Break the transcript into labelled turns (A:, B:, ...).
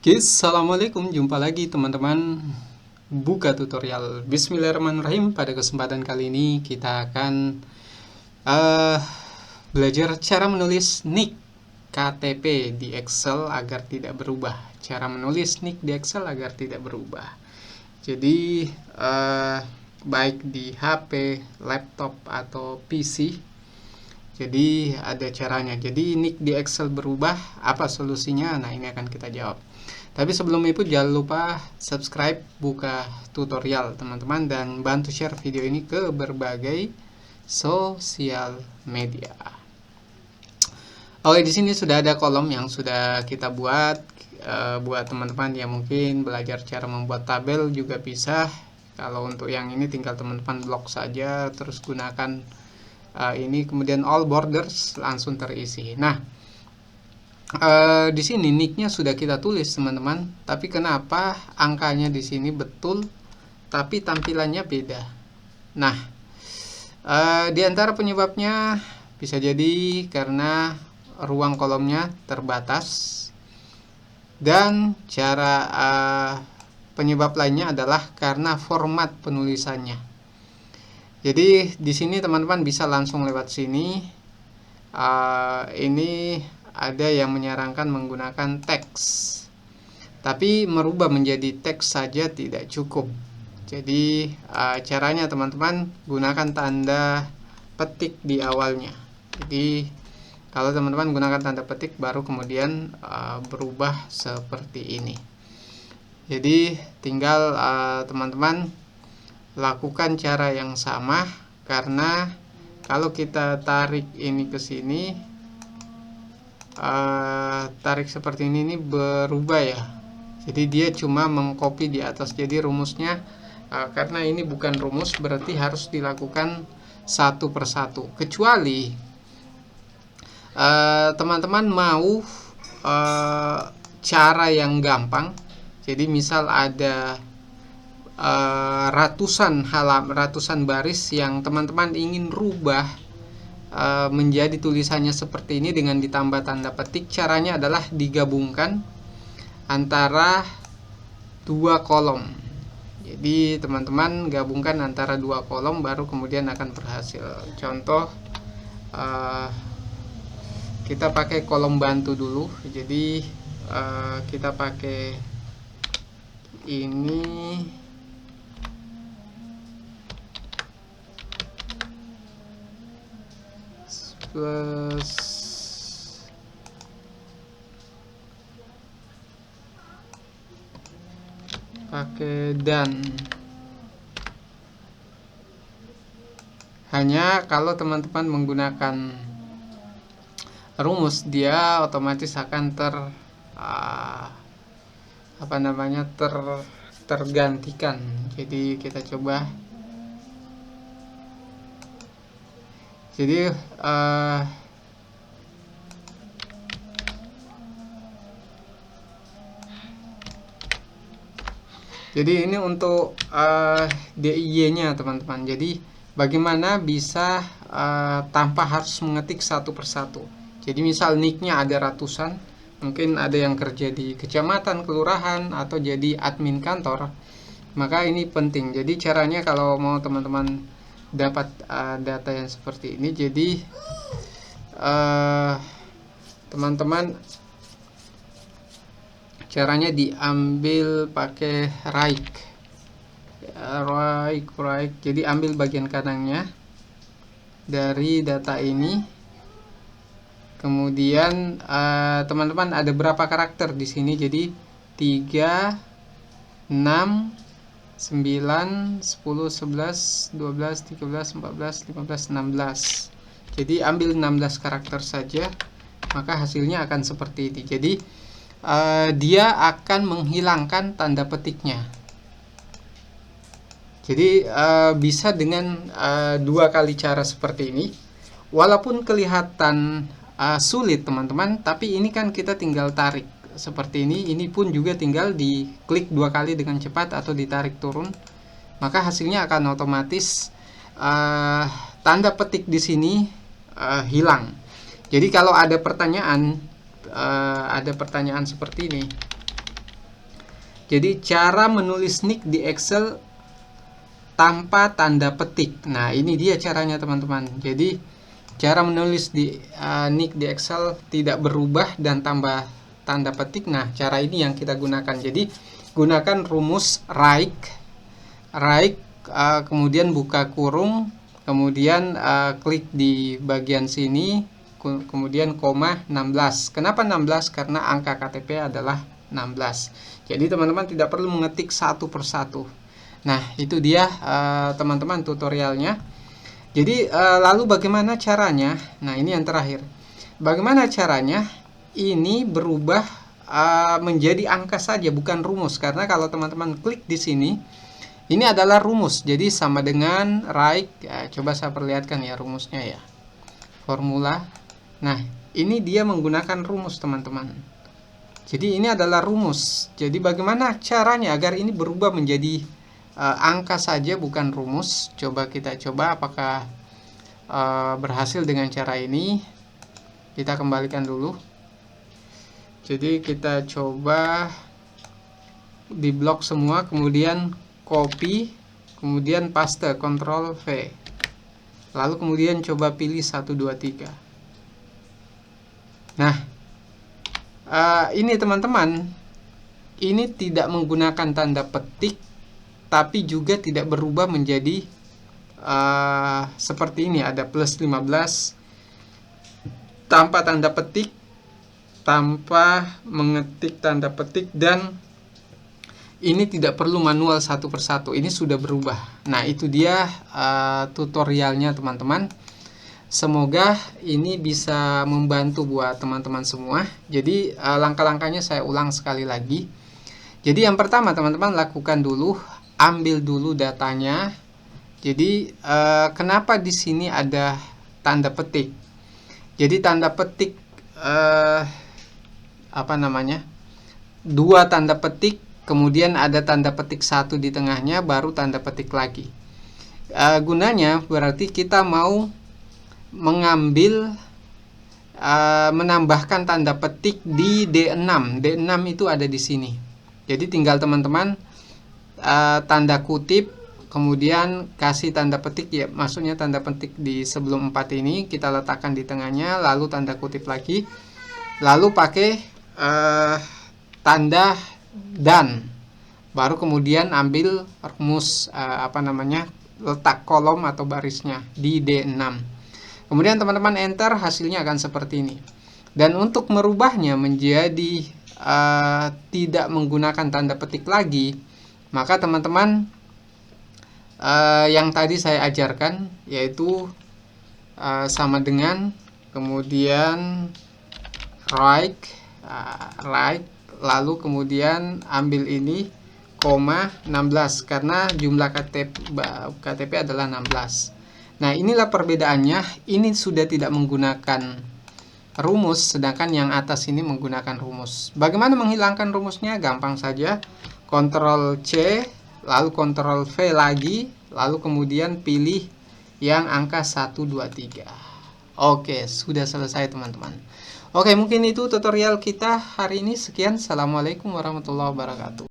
A: Oke, assalamualaikum. Jumpa lagi teman-teman. Buka tutorial. Bismillahirrahmanirrahim. Pada kesempatan kali ini kita akan eh, belajar cara menulis nick KTP di Excel agar tidak berubah. Cara menulis nick di Excel agar tidak berubah. Jadi baik di HP, laptop atau PC. Jadi ada caranya. Jadi nick di Excel berubah, apa solusinya? Nah, ini akan kita jawab. Tapi sebelum itu jangan lupa subscribe Buka Tutorial teman-teman, dan bantu share video ini ke berbagai sosial media. Oke, di sini sudah ada kolom yang sudah kita buat. Buat teman-teman yang mungkin belajar cara membuat tabel juga bisa. Kalau untuk yang ini tinggal teman-teman blok saja, terus gunakan ini, kemudian all borders langsung terisi. Nah, di sini nicknya sudah kita tulis teman-teman, tapi kenapa angkanya di sini betul tapi tampilannya beda? Nah, di antara penyebabnya bisa jadi karena ruang kolomnya terbatas, dan cara penyebab lainnya adalah karena format penulisannya. Jadi di sini teman-teman bisa langsung lewat sini. Ini ada yang menyarankan menggunakan teks, tapi merubah menjadi teks saja tidak cukup. Jadi caranya teman-teman gunakan tanda petik di awalnya. Jadi kalau teman-teman gunakan tanda petik, baru kemudian berubah seperti ini. Jadi tinggal teman-teman lakukan cara yang sama, karena kalau kita tarik ini ke sini, tarik seperti ini berubah ya. Jadi dia cuma mengcopy di atas. Jadi rumusnya, karena ini bukan rumus, berarti harus dilakukan satu persatu. Kecuali teman-teman mau cara yang gampang. Jadi misal ada ratusan baris yang teman-teman ingin rubah menjadi tulisannya seperti ini dengan ditambah tanda petik. Caranya adalah digabungkan antara dua kolom. Jadi teman-teman gabungkan antara dua kolom, baru kemudian akan berhasil. Contoh, kita pakai kolom bantu dulu. Jadi kita pakai ini, plus pakai dan. Hanya kalau teman-teman menggunakan rumus, dia otomatis akan tergantikan. Jadi kita coba. Jadi ini untuk DIY-nya teman-teman. Jadi bagaimana bisa tanpa harus mengetik satu persatu. Jadi misal nicknya ada ratusan, mungkin ada yang kerja di kecamatan, kelurahan, atau jadi admin kantor. Maka ini penting. Jadi caranya kalau mau teman-teman dapat data yang seperti ini, jadi teman-teman caranya diambil pakai right. Jadi ambil bagian kanannya dari data ini, kemudian teman-teman ada berapa karakter di sini. Jadi 3, 6, 9, 10, 11, 12, 13, 14, 15, 16. Jadi ambil 16 karakter saja, maka hasilnya akan seperti ini. Jadi dia akan menghilangkan tanda petiknya. Jadi bisa dengan dua kali cara seperti ini. Walaupun kelihatan sulit teman-teman, tapi ini kan kita tinggal tarik seperti ini. Ini pun juga tinggal diklik dua kali dengan cepat atau ditarik turun, maka hasilnya akan otomatis tanda petik di sini hilang. Jadi kalau ada pertanyaan seperti ini, Jadi cara menulis nick di Excel tanpa tanda petik. Nah, ini dia caranya teman-teman. Jadi cara menulis di nick di Excel tidak berubah dan tambah tanda petik. Nah, cara ini yang kita gunakan. Jadi gunakan rumus right, kemudian buka kurung, kemudian klik di bagian sini, kemudian koma 16. Kenapa 16? Karena angka KTP adalah 16. Jadi teman-teman tidak perlu mengetik satu persatu. Nah, itu dia teman-teman tutorialnya. Jadi lalu bagaimana caranya? Nah, ini yang terakhir. Bagaimana caranya ini berubah menjadi angka saja, bukan rumus. Karena kalau teman-teman klik di sini, ini adalah rumus. Jadi sama dengan right. Ya, coba saya perlihatkan ya rumusnya ya. Formula. Nah, ini dia menggunakan rumus teman-teman. Jadi ini adalah rumus. Jadi bagaimana caranya agar ini berubah menjadi angka saja bukan rumus? Coba kita coba apakah berhasil dengan cara ini. Kita kembalikan dulu. Jadi kita coba di blok semua, kemudian copy, kemudian paste, Ctrl V. Lalu kemudian coba pilih 1 2 3. Nah, ini teman-teman, ini tidak menggunakan tanda petik, tapi juga tidak berubah menjadi seperti ini. Ada plus 15 tanpa tanda petik, tanpa mengetik tanda petik, dan ini tidak perlu manual satu persatu. Ini sudah berubah. Nah, itu dia tutorialnya teman-teman. Semoga ini bisa membantu buat teman-teman semua. Jadi langkah-langkahnya saya ulang sekali lagi. Jadi yang pertama teman-teman lakukan dulu, ambil dulu datanya. Jadi kenapa di sini ada tanda petik? Jadi tanda petik dua tanda petik, kemudian ada tanda petik 1 di tengahnya, baru tanda petik lagi. Gunanya berarti kita mau mengambil menambahkan tanda petik di D6. D6 itu ada di sini. Jadi tinggal teman-teman tanda kutip, kemudian kasih tanda petik ya, maksudnya tanda petik di sebelum 4 ini kita letakkan di tengahnya, lalu tanda kutip lagi, lalu pakai tanda dan, baru kemudian ambil rumus letak kolom atau barisnya di D6. Kemudian teman-teman enter, hasilnya akan seperti ini. Dan untuk merubahnya menjadi tidak menggunakan tanda petik lagi, maka teman-teman yang tadi saya ajarkan, yaitu sama dengan kemudian right, lalu kemudian ambil ini koma 16 karena jumlah KTP adalah 16. Nah, inilah perbedaannya. Ini sudah tidak menggunakan rumus, sedangkan yang atas ini menggunakan rumus. Bagaimana menghilangkan rumusnya? Gampang saja. Ctrl C, lalu Ctrl V lagi, lalu kemudian pilih yang angka 1 2 3. Oke, sudah selesai teman-teman. Oke, mungkin itu tutorial kita hari ini. Sekian. Assalamualaikum warahmatullahi wabarakatuh.